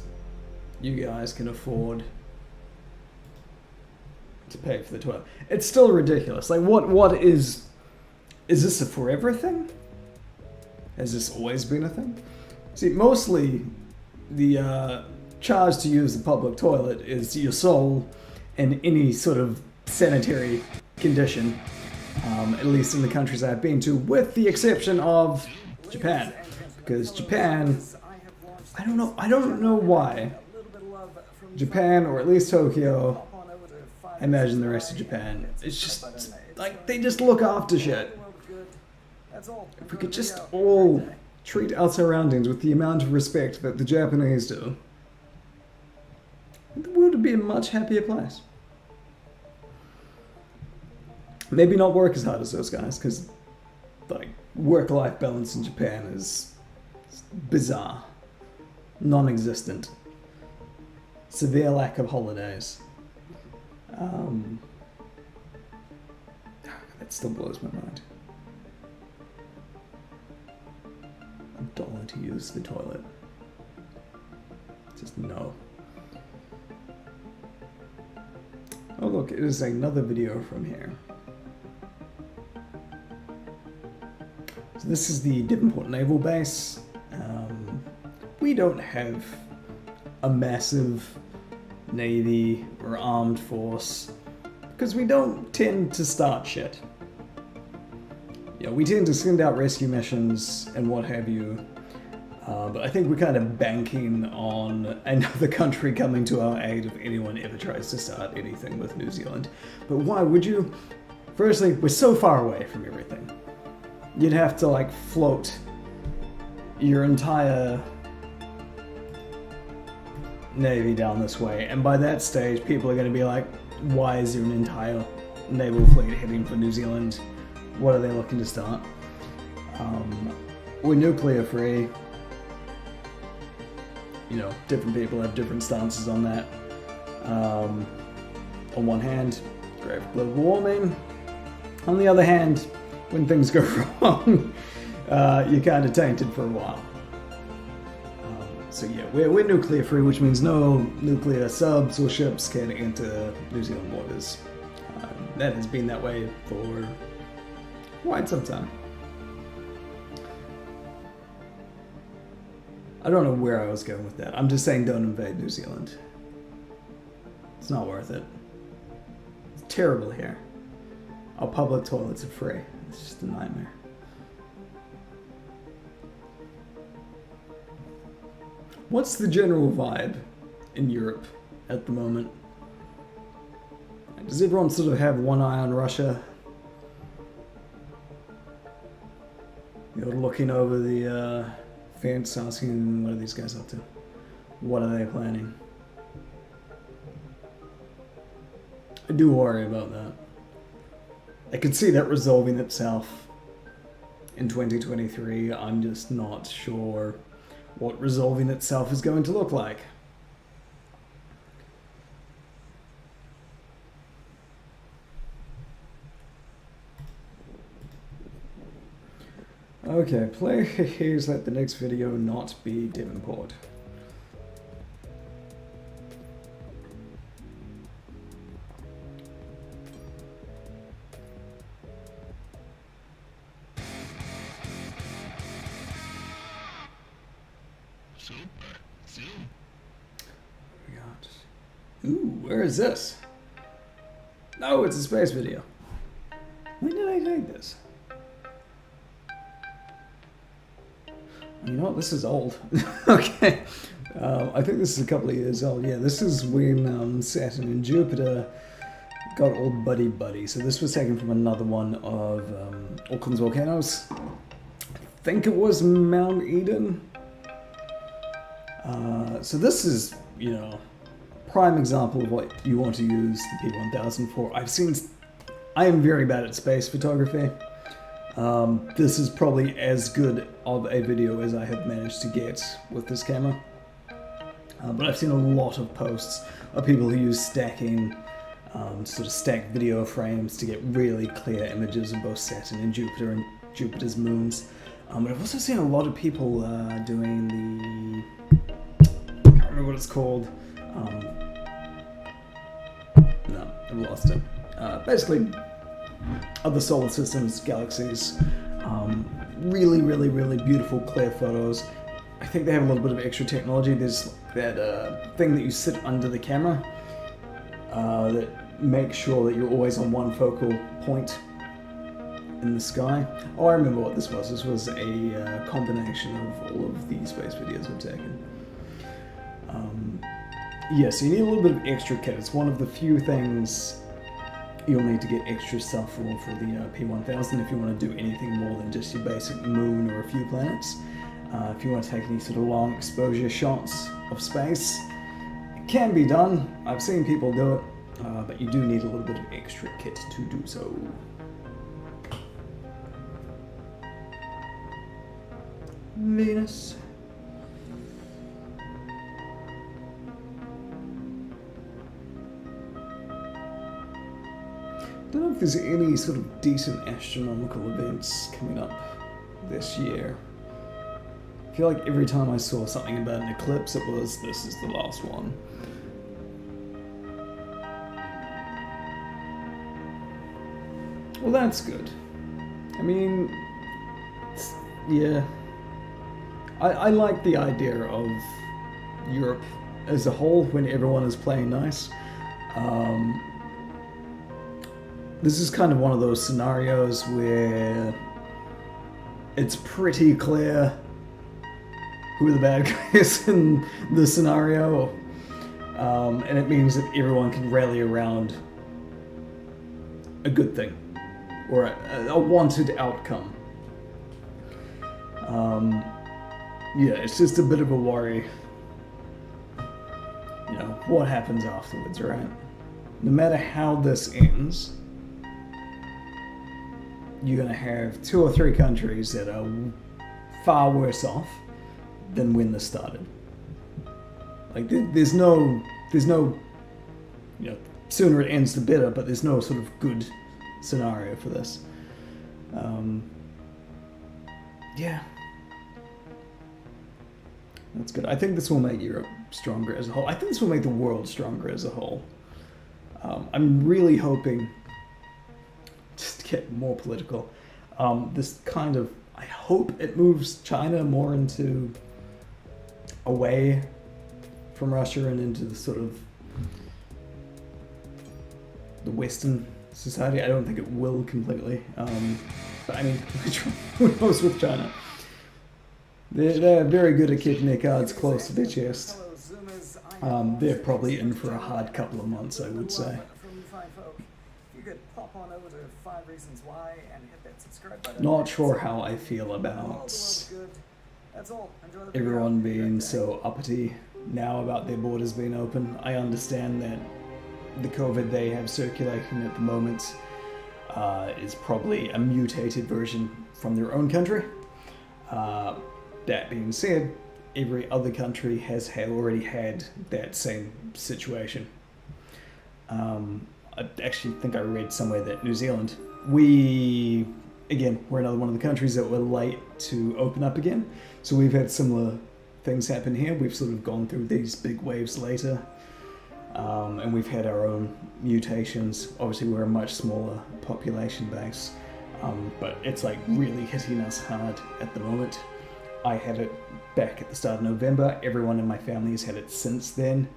you guys can afford to pay for the toilet. It's still ridiculous. Like, what is this a forever thing? Has this always been a thing? See, mostly the charge to use the public toilet is your soul and any sort of sanitary condition, at least in the countries I've been to, with the exception of Japan. Because Japan, I don't know why. Japan, or at least Tokyo, I imagine the rest of Japan, it's just, like, they just look after shit. If we could just all treat our surroundings with the amount of respect that the Japanese do, the world would be a much happier place. Maybe not work as hard as those guys, because, like, work-life balance in Japan is bizarre, non-existent, severe lack of holidays. That still blows my mind. $1 to use the toilet. Just no. Oh look, it is another video from here. So this is the Devonport Naval Base. We don't have a massive navy or armed force because we don't tend to start shit. Yeah, we tend to send out rescue missions and what have you, but I think we're kind of banking on another country coming to our aid if anyone ever tries to start anything with New Zealand. But why would you? Firstly, we're so far away from everything. You'd have to, like, float your entire navy down this way, and by that stage people are going to be like, why is there an entire naval fleet heading for New Zealand? What are they looking to start? We're nuclear free. You know, different people have different stances on that. On one hand, great for global warming. On the other hand, when things go wrong, you're kind of tainted for a while. So yeah, we're nuclear free, which means no nuclear subs or ships can enter New Zealand waters. That has been that way for quite some time. I don't know where I was going with that. I'm just saying don't invade New Zealand. It's not worth it. It's terrible here. Our public toilets are free. It's just a nightmare. What's the general vibe in Europe at the moment? Does everyone sort of have one eye on Russia? You're looking over the Vance asking, what are these guys up to? What are they planning? I do worry about that. I could see that resolving itself in 2023. I'm just not sure what resolving itself is going to look like. Okay, please let the next video not be Devonport. SuperZoom. We got... Ooh, where is this? No, it's a space video. When did I take this? You know what, this is old. Okay. I think this is a couple of years old. Yeah, this is when Saturn and Jupiter got all buddy-buddy. So this was taken from another one of Auckland's volcanoes. I think it was Mount Eden. So this is, you know, prime example of what you want to use the P1000 for. I am very bad at space photography. This is probably as good of a video as I have managed to get with this camera. But I've seen a lot of posts of people who use stacking, sort of stacked video frames to get really clear images of both Saturn and Jupiter's moons. But I've also seen a lot of people doing the... I can't remember what it's called. No, I've lost it. Basically, other solar systems, galaxies, really, really, really beautiful, clear photos. I think they have a little bit of extra technology. There's that thing that you sit under the camera that makes sure that you're always on one focal point in the sky. Oh, I remember what this was. This was a combination of all of the space videos I've taken. Yeah, so you need a little bit of extra kit. It's one of the few things you'll need to get extra stuff for the P1000 if you want to do anything more than just your basic moon or a few planets. If you want to take any sort of long exposure shots of space, it can be done. I've seen people do it, but you do need a little bit of extra kit to do so. Venus. I don't know if there's any sort of decent astronomical events coming up this year. I feel like every time I saw something about an eclipse, it was, this is the last one. Well, that's good. I mean, yeah. I like the idea of Europe as a whole when everyone is playing nice. This is kind of one of those scenarios where it's pretty clear who the bad guy is in the scenario, and it means that everyone can rally around a good thing, or a wanted outcome. Yeah, it's just a bit of a worry, you know, what happens afterwards, right? No matter how this ends, you're going to have 2 or 3 countries that are far worse off than when this started. Like, there's no, you know, sooner it ends the better, but there's no sort of good scenario for this. Yeah. That's good. I think this will make Europe stronger as a whole. I think this will make the world stronger as a whole. I'm really hoping, just to get more political, this kind of, I hope it moves China more into, away from Russia and into the sort of the Western society. I don't think it will completely, but I mean, who knows with China? They're very good at keeping their cards close to their chest. They're probably in for a hard couple of months, I would say. Not sure how I feel about That's all. Enjoy the everyone video. being so uppity now about their borders being open. I understand that the COVID they have circulating at the moment is probably a mutated version from their own country. That being said, every other country has already had that same situation. I actually think I read somewhere that New Zealand, we're another one of the countries that were late to open up again. So we've had similar things happen here. We've sort of gone through these big waves later. And we've had our own mutations. Obviously, we're a much smaller population base, but it's like really hitting us hard at the moment. I had it back at the start of November. Everyone in my family has had it since then.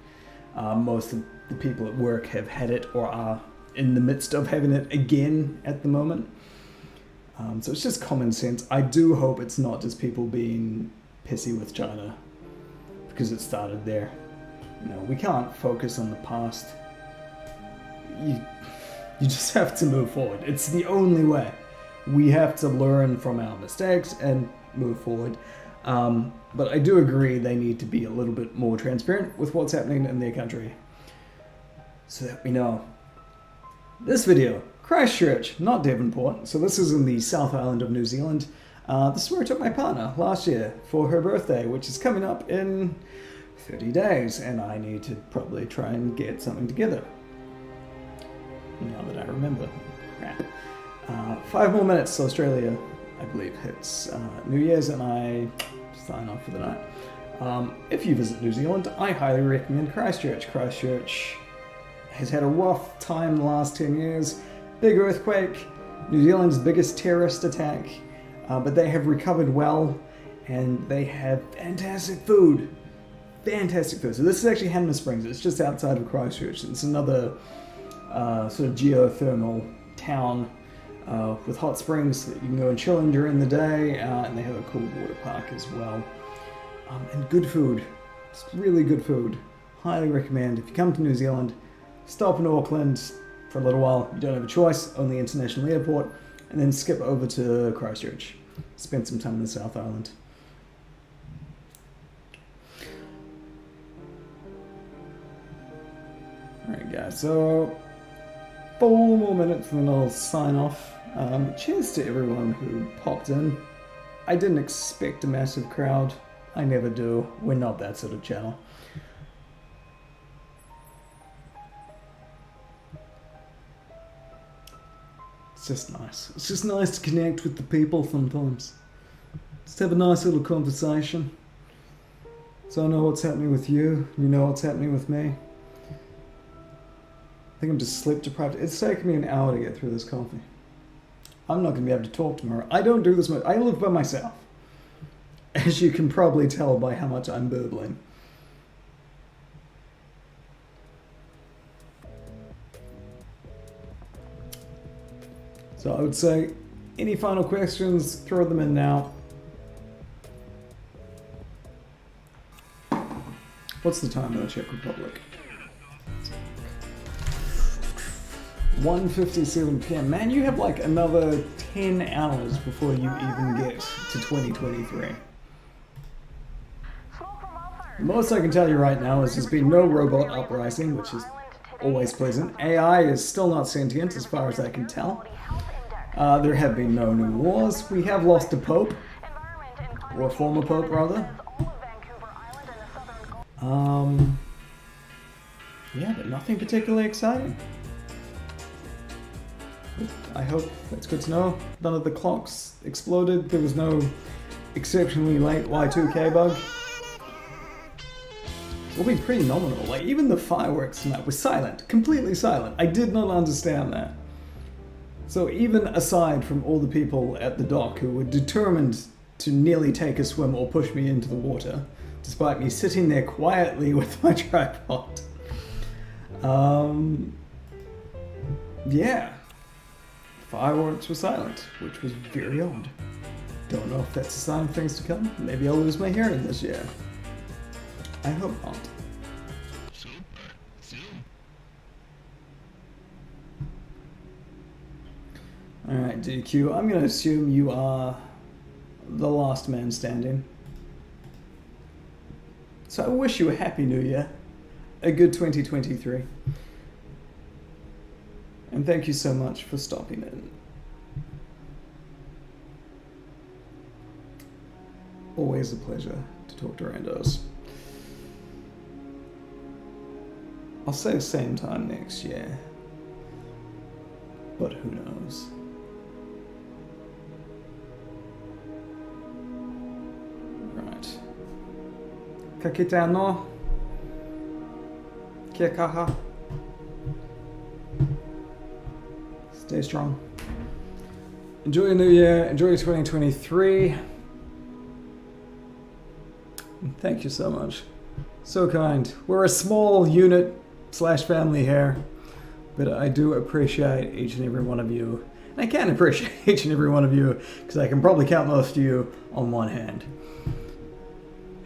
Most of the people at work have had it or are in the midst of having it again at the moment. So it's just common sense. I do hope it's not just people being pissy with China because it started there. You know, we can't focus on the past. You just have to move forward. It's the only way. We have to learn from our mistakes and move forward. But I do agree they need to be a little bit more transparent with what's happening in their country so that we know. This video, Christchurch, not Devonport. So this is in the South Island of New Zealand. This is where I took my partner last year for her birthday, which is coming up in 30 days, and I need to probably try and get something together. Now that I remember. Crap. 5 more minutes to Australia, I believe, hits New Year's, and I sign off for the night. If you visit New Zealand, I highly recommend Christchurch. Christchurch has had a rough time the last 10 years. Big earthquake, New Zealand's biggest terrorist attack, but they have recovered well, and they have fantastic food. Fantastic food. So this is actually Hanmer Springs. It's just outside of Christchurch. It's another sort of geothermal town with hot springs that you can go and chill in during the day, and they have a cool water park as well. And good food. It's really good food. Highly recommend. If you come to New Zealand, stop in Auckland for a little while. You don't have a choice, only international airport, and then skip over to Christchurch. Spend some time in the South Island. Alright guys, so 4 more minutes and then I'll sign off. Cheers to everyone who popped in. I didn't expect a massive crowd. I never do. We're not that sort of channel. It's just nice. It's just nice to connect with the people sometimes. Just have a nice little conversation. So I know what's happening with you. You know what's happening with me. I think I'm just sleep deprived. It's taken me an hour to get through this coffee. I'm not going to be able to talk tomorrow. I don't do this much. I live by myself. As you can probably tell by how much I'm burbling. So I would say, any final questions, throw them in now. What's the time in the Czech Republic? 1:57 p.m. Man, you have like another 10 hours before you even get to 2023. The most I can tell you right now is there's been no robot uprising, which is always pleasant. AI is still not sentient as far as I can tell. There have been no new wars. We have lost a pope, or a former pope rather. Yeah, but nothing particularly exciting. I hope that's good to know. None of the clocks exploded. There was no exceptionally late Y2K bug. It's all been pretty nominal. Like, even the fireworks tonight were silent. Completely silent. I did not understand that. So even aside from all the people at the dock who were determined to nearly take a swim or push me into the water, despite me sitting there quietly with my tripod. Yeah. Fireworks were silent, which was very odd. Don't know if that's a sign of things to come. Maybe I'll lose my hearing this year. I hope not. SuperZoom. Alright, DQ, I'm going to assume you are the last man standing. So I wish you a happy new year, a good 2023. And thank you so much for stopping in. Always a pleasure to talk to randos. I'll say same time next year, but who knows? Right. Ka kite anō? Kia kaha? Stay strong. Enjoy your new year. Enjoy 2023. And thank you so much. So kind. We're a small unit / family here, but I do appreciate each and every one of you. And I can appreciate each and every one of you because I can probably count most of you on one hand.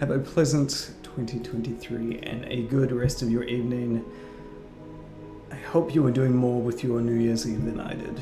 Have a pleasant 2023 and a good rest of your evening. I hope you are doing more with your New Year's Eve than I did.